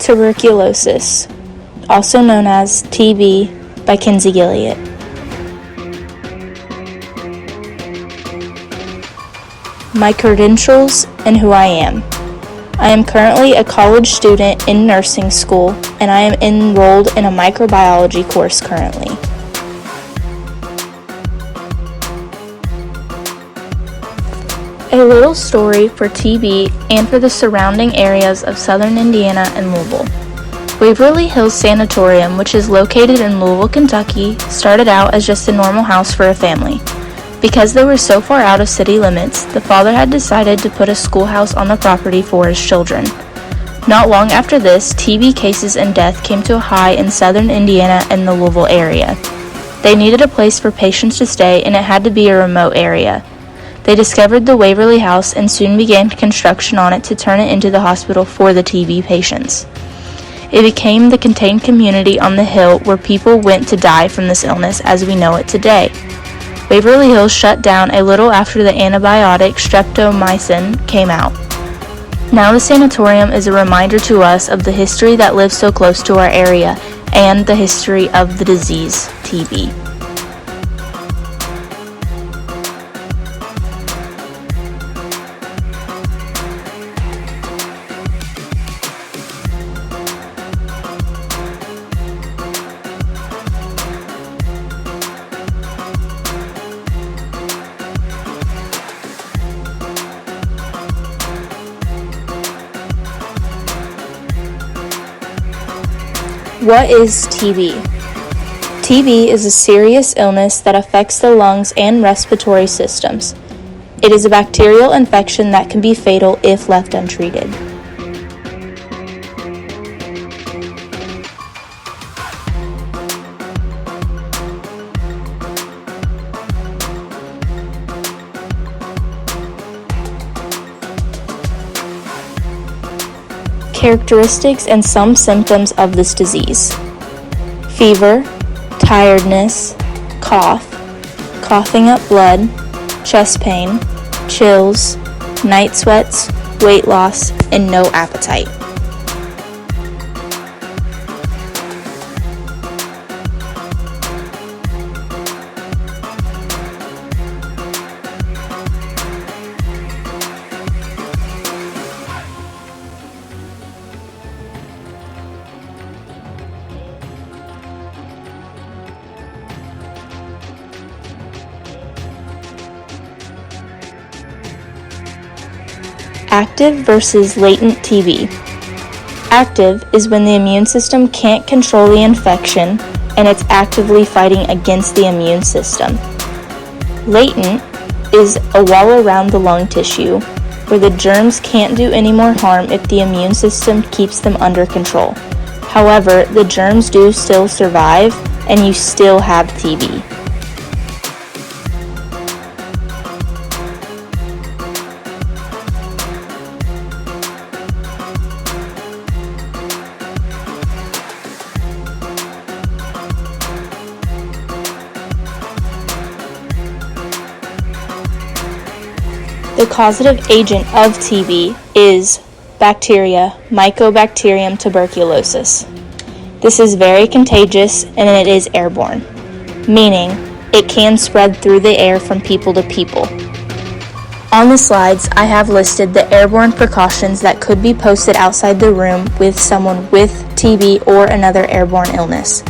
Tuberculosis, also known as TB by Kinsey Gilliatt. My credentials and who I am. I am currently a college student in nursing school, and I am enrolled in a microbiology course currently. A little story for TB and for the surrounding areas of southern Indiana and Louisville. Waverly Hills Sanatorium, which is located in Louisville, Kentucky, started out as just a normal house for a family. Because they were so far out of city limits, the father had decided to put a schoolhouse on the property for his children. Not long after this, TB cases and death came to a high in southern Indiana and the Louisville area. They needed a place for patients to stay, and it had to be a remote area. They discovered the Waverly House and soon began construction on it to turn it into the hospital for the TB patients. It became the contained community on the hill where people went to die from this illness as we know it today. Waverly Hills shut down a little after the antibiotic streptomycin came out. Now the sanatorium is a reminder to us of the history that lives so close to our area and the history of the disease, TB. What is TB? TB is a serious illness that affects the lungs and respiratory systems. It is a bacterial infection that can be fatal if left untreated. Characteristics and some symptoms of this disease: fever, tiredness, cough, coughing up blood, chest pain, chills, night sweats, weight loss, and no appetite. Active versus latent TB. Active is when the immune system can't control the infection and it's actively fighting against the immune system. Latent is a wall around the lung tissue where the germs can't do any more harm if the immune system keeps them under control. However, the germs do still survive and you still have TB. The causative agent of TB is bacteria, Mycobacterium tuberculosis. This is very contagious and it is airborne, meaning it can spread through the air from people to people. On the slides, I have listed the airborne precautions that could be posted outside the room with someone with TB or another airborne illness.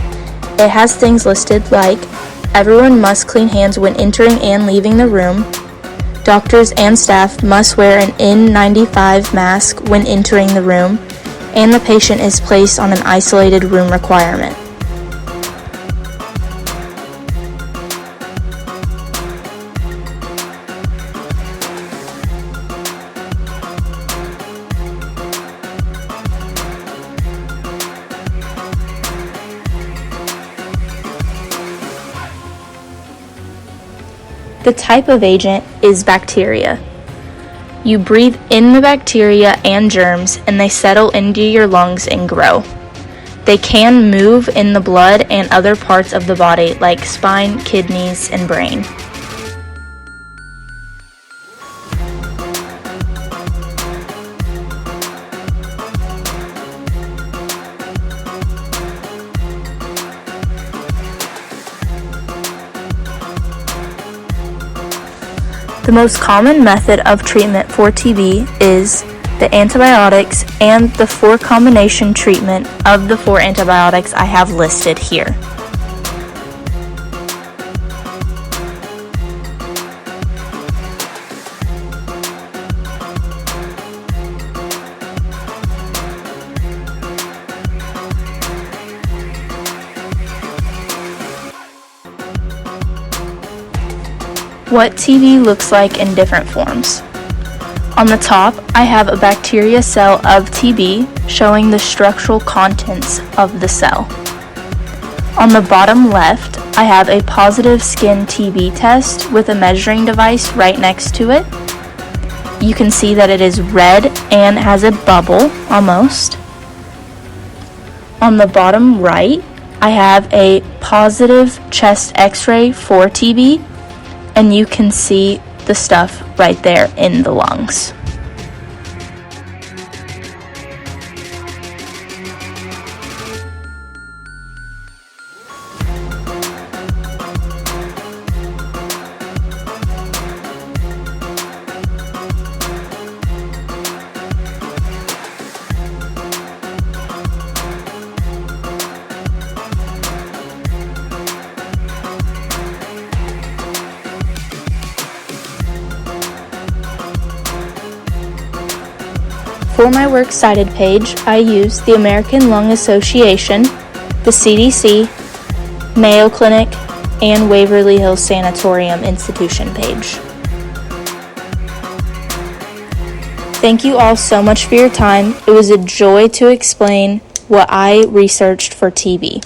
It has things listed like everyone must clean hands when entering and leaving the room. Doctors and staff must wear an N95 mask when entering the room, and the patient is placed on an isolated room requirement. The type of agent is bacteria. You breathe in the bacteria and germs, and they settle into your lungs and grow. They can move in the blood and other parts of the body like spine, kidneys, and brain. The most common method of treatment for TB is the antibiotics and the 4 combination treatment of the 4 antibiotics I have listed here. What TB looks like in different forms. On the top, I have a bacteria cell of TB showing the structural contents of the cell. On the bottom left, I have a positive skin TB test with a measuring device right next to it. You can see that it is red and has a bubble almost. On the bottom right, I have a positive chest x-ray for TB, and you can see the stuff right there in the lungs. For my Works Cited page, I use the American Lung Association, the CDC, Mayo Clinic, and Waverly Hills Sanatorium Institution page. Thank you all so much for your time. It was a joy to explain what I researched for TB.